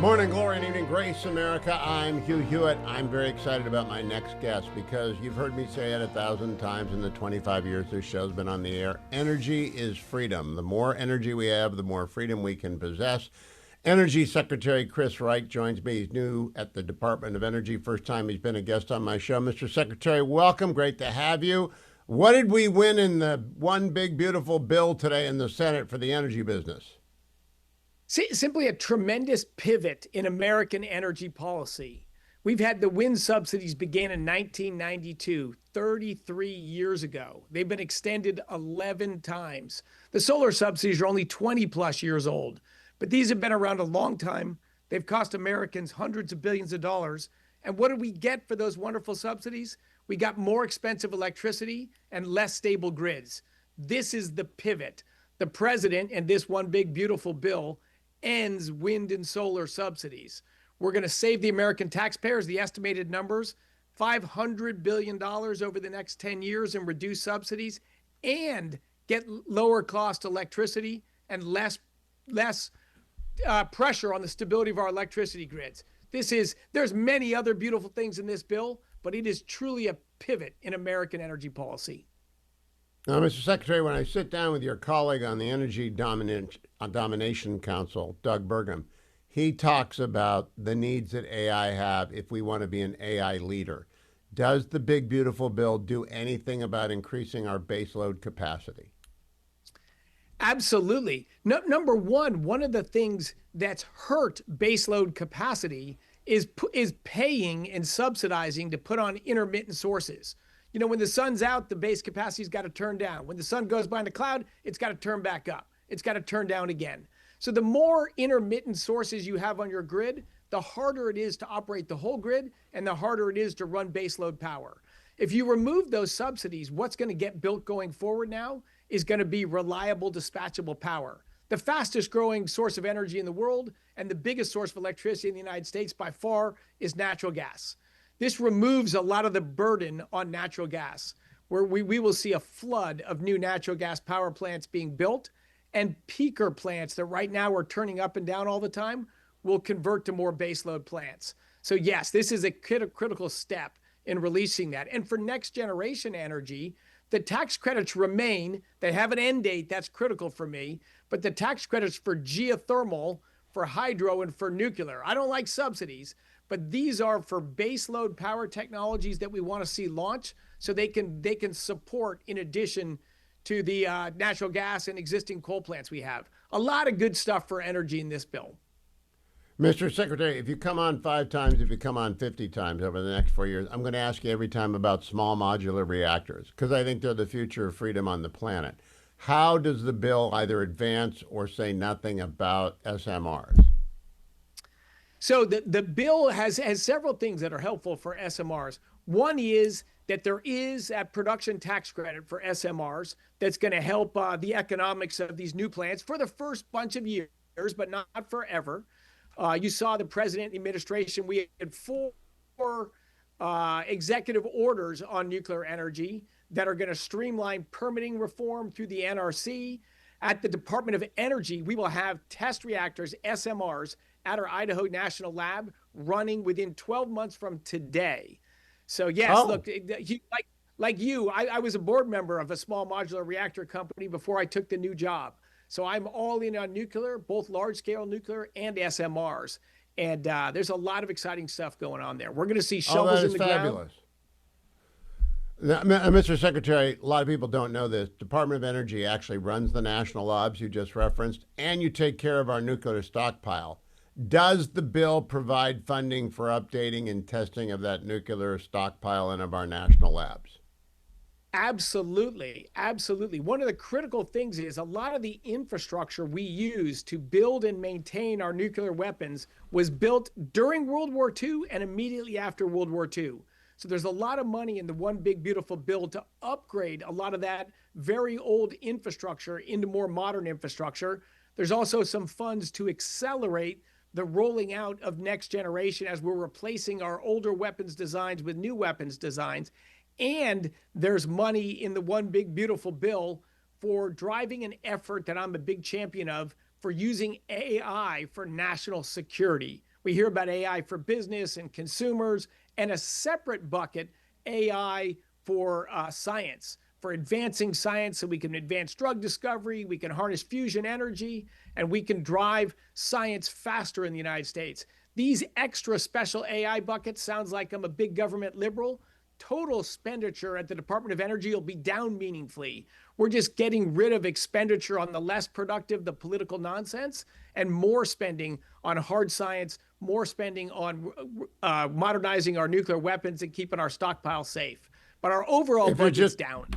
Morning glory and evening grace, America. I'm Hugh Hewitt. I'm very excited about my next guest because you've heard me say it 1,000 times in the 25 years this show's been on the air. Energy is freedom. The more energy we have, the more freedom we can possess. Energy Secretary Chris Wright joins me. He's new at the Department of Energy. First time he's been a guest on my show. Mr. Secretary, welcome. Great to have you. What did we win in the one big beautiful bill today in the Senate for the energy business? Simply a tremendous pivot in American energy policy. We've had the wind subsidies began in 1992, 33 years ago. They've been extended 11 times. The solar subsidies are only 20 plus years old, but these have been around a long time. They've cost Americans hundreds of billions of dollars. And what did we get for those wonderful subsidies? We got more expensive electricity and less stable grids. This is the pivot. The president and this one big beautiful bill ends wind and solar subsidies. We're going to save the American taxpayers, the estimated numbers, $500 billion over the next 10 years in reduced subsidies, and get lower cost electricity and less pressure on the stability of our electricity grids. There's many other beautiful things in this bill, but it is truly a pivot in American energy policy. Now, Mr. Secretary, when I sit down with your colleague on the Energy Domination Council, Doug Burgum, he talks about the needs that AI have if we want to be an AI leader. Does the big, beautiful bill do anything about increasing our baseload capacity? Absolutely. No, number one of the things that's hurt baseload capacity is paying and subsidizing to put on intermittent sources. You know, when the sun's out, the base capacity's got to turn down. When the sun goes behind a cloud, it's got to turn back up. It's got to turn down again. So the more intermittent sources you have on your grid, the harder it is to operate the whole grid and the harder it is to run baseload power. If you remove those subsidies, what's going to get built going forward now is going to be reliable, dispatchable power. The fastest growing source of energy in the world and the biggest source of electricity in the United States by far is natural gas. This removes a lot of the burden on natural gas, where we will see a flood of new natural gas power plants being built, and peaker plants that right now are turning up and down all the time will convert to more baseload plants. So yes, this is a critical step in releasing that. And for next generation energy, the tax credits remain. They have an end date. That's critical for me. But the tax credits for geothermal, for hydro, and for nuclear, I don't like subsidies, but these are for baseload power technologies that we want to see launch so they can support in addition to the natural gas and existing coal plants we have. A lot of good stuff for energy in this bill. Mr. Secretary, if you come on 5 times, if you come on 50 times over the next 4 years, I'm going to ask you every time about small modular reactors because I think they're the future of freedom on the planet. How does the bill either advance or say nothing about SMRs? So the bill has several things that are helpful for SMRs. One is that there is a production tax credit for SMRs that's going to help the economics of these new plants for the first bunch of years, but not forever. You saw the president and the administration, we had 4 executive orders on nuclear energy that are going to streamline permitting reform through the NRC. At the Department of Energy, we will have test reactors, SMRs, at our Idaho National Lab running within 12 months from today. So yes, Look, like you, I was a board member of a small modular reactor company before I took the new job. So I'm all in on nuclear, both large scale nuclear and SMRs. And there's a lot of exciting stuff going on there. We're going to see shovels in the fabulous. ground. Now, Mr. Secretary, a lot of people don't know this. Department of Energy actually runs the national labs you just referenced, and you take care of our nuclear stockpile. Does the bill provide funding for updating and testing of that nuclear stockpile and of our national labs? Absolutely. Absolutely. One of the critical things is a lot of the infrastructure we use to build and maintain our nuclear weapons was built during World War II and immediately after World War II. So there's a lot of money in the one big beautiful bill to upgrade a lot of that very old infrastructure into more modern infrastructure. There's also some funds to accelerate the rolling out of next generation as we're replacing our older weapons designs with new weapons designs. And there's money in the one big beautiful bill for driving an effort that I'm a big champion of for using AI for national security. We hear about AI for business and consumers, and a separate bucket, AI for science, for advancing science so we can advance drug discovery, we can harness fusion energy, and we can drive science faster in the United States. These extra special AI buckets sounds like I'm a big government liberal. Total expenditure at the Department of Energy will be down meaningfully. We're just getting rid of expenditure on the less productive, the political nonsense, and more spending on hard science, more spending on modernizing our nuclear weapons and keeping our stockpile safe. But our overall budget's down.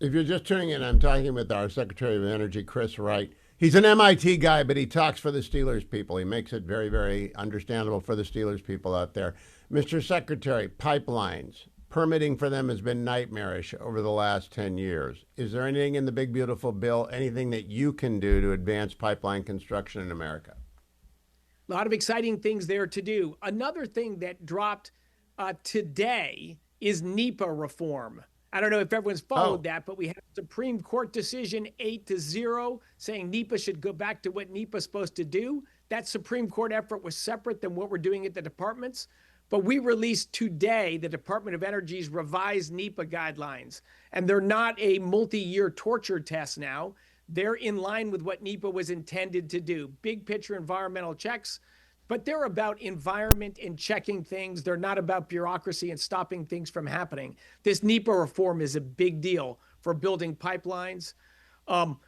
If you're just tuning in, I'm talking with our Secretary of Energy, Chris Wright. He's an MIT guy, but he talks for the Steelers people. He makes it very, very understandable for the Steelers people out there. Mr. Secretary, pipelines, permitting for them has been nightmarish over the last 10 years. Is there anything in the big, beautiful bill, anything that you can do to advance pipeline construction in America? A lot of exciting things there to do. Another thing that dropped today is NEPA reform. I don't know if everyone's followed that, but we had a Supreme Court decision 8-0 saying NEPA should go back to what NEPA is supposed to do. That Supreme Court effort was separate than what we're doing at the departments. But we released today the Department of Energy's revised NEPA guidelines. And they're not a multi-year torture test now. They're in line with what NEPA was intended to do. Big picture environmental checks, but they're about environment and checking things. They're not about bureaucracy and stopping things from happening. This NEPA reform is a big deal for building pipelines.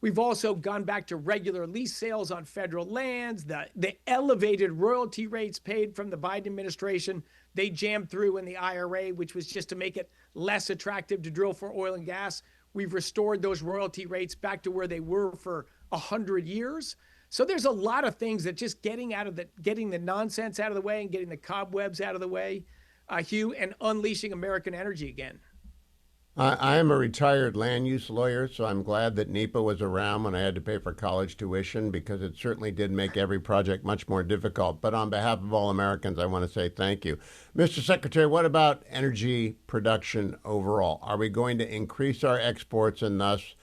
We've also gone back to regular lease sales on federal lands. The elevated royalty rates paid from the Biden administration, they jammed through in the IRA, which was just to make it less attractive to drill for oil and gas. We've restored those royalty rates back to where they were for 100 years. So there's a lot of things that just getting the nonsense out of the way and getting the cobwebs out of the way, Hugh, and unleashing American energy again. I am a retired land use lawyer, so I'm glad that NEPA was around when I had to pay for college tuition, because it certainly did make every project much more difficult. But on behalf of all Americans, I want to say thank you. Mr. Secretary, what about energy production overall? Are we going to increase our exports and thus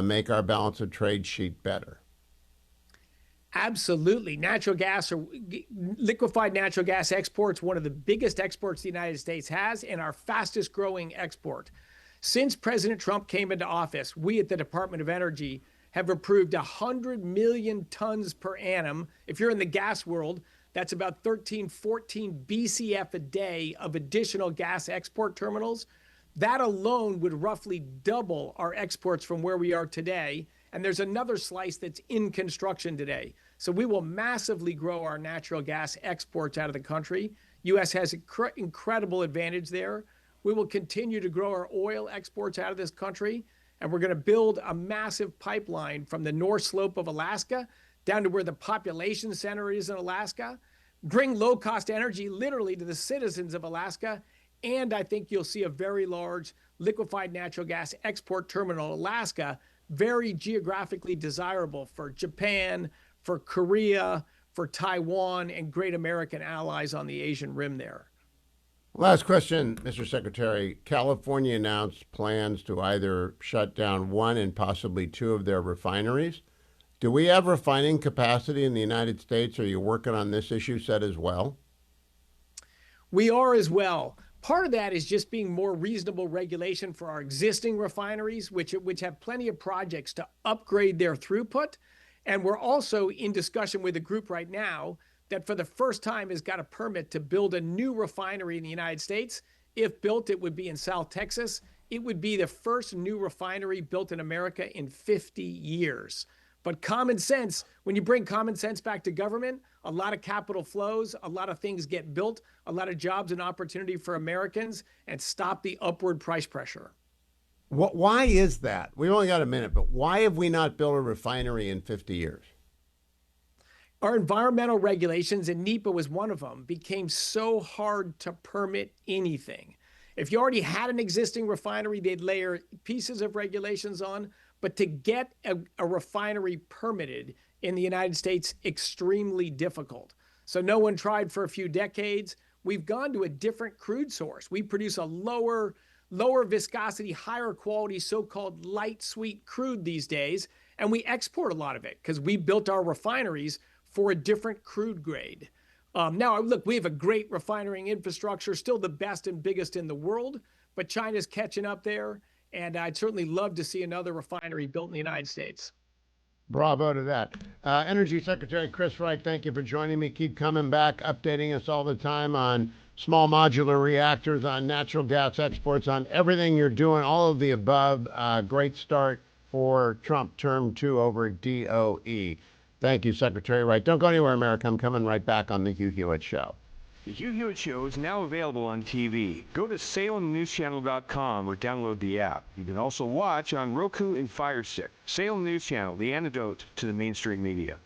make our balance of trade sheet better? Absolutely. Natural gas or liquefied natural gas exports, one of the biggest exports the United States has and our fastest growing export. Since President Trump came into office, we at the Department of Energy have approved 100 million tons per annum. If you're in the gas world, that's about 14 BCF a day of additional gas export terminals. That alone would roughly double our exports from where we are today. And there's another slice that's in construction today. So we will massively grow our natural gas exports out of the country. U.S. has incredible advantage there. We will continue to grow our oil exports out of this country. And we're going to build a massive pipeline from the North Slope of Alaska down to where the population center is in Alaska, bring low-cost energy literally to the citizens of Alaska. And I think you'll see a very large liquefied natural gas export terminal in Alaska, very geographically desirable for Japan, for Korea, for Taiwan, and great American allies on the Asian rim there. Last question, Mr. Secretary. California announced plans to either shut down one and possibly two of their refineries. Do we have refining capacity in the United States? Are you working on this issue set as well? We are as well. Part of that is just being more reasonable regulation for our existing refineries, which have plenty of projects to upgrade their throughput. And we're also in discussion with a group right now that for the first time has got a permit to build a new refinery in the United States. If built, it would be in South Texas. It would be the first new refinery built in America in 50 years. But common sense, when you bring common sense back to government, a lot of capital flows, a lot of things get built, a lot of jobs and opportunity for Americans, and stop the upward price pressure. Why is that? We've only got a minute, but why have we not built a refinery in 50 years? Our environmental regulations, and NEPA was one of them, became so hard to permit anything. If you already had an existing refinery, they'd layer pieces of regulations on. But to get a refinery permitted in the United States, extremely difficult. So no one tried for a few decades. We've gone to a different crude source. We produce a lower viscosity, higher quality, so-called light sweet crude these days. And we export a lot of it because we built our refineries for a different crude grade. Now, look, we have a great refining infrastructure, still the best and biggest in the world, but China's catching up there. And I'd certainly love to see another refinery built in the United States. Bravo to that. Energy Secretary Chris Wright, thank you for joining me. Keep coming back, updating us all the time on small modular reactors, on natural gas exports, on everything you're doing, all of the above. Great start for Trump term 2 over at DOE. Thank you, Secretary Wright. Don't go anywhere, America. I'm coming right back on the Hugh Hewitt Show. The Hugh Hewitt Show is now available on TV. Go to SalemNewsChannel.com or download the app. You can also watch on Roku and Fire Stick. Salem News Channel, the antidote to the mainstream media.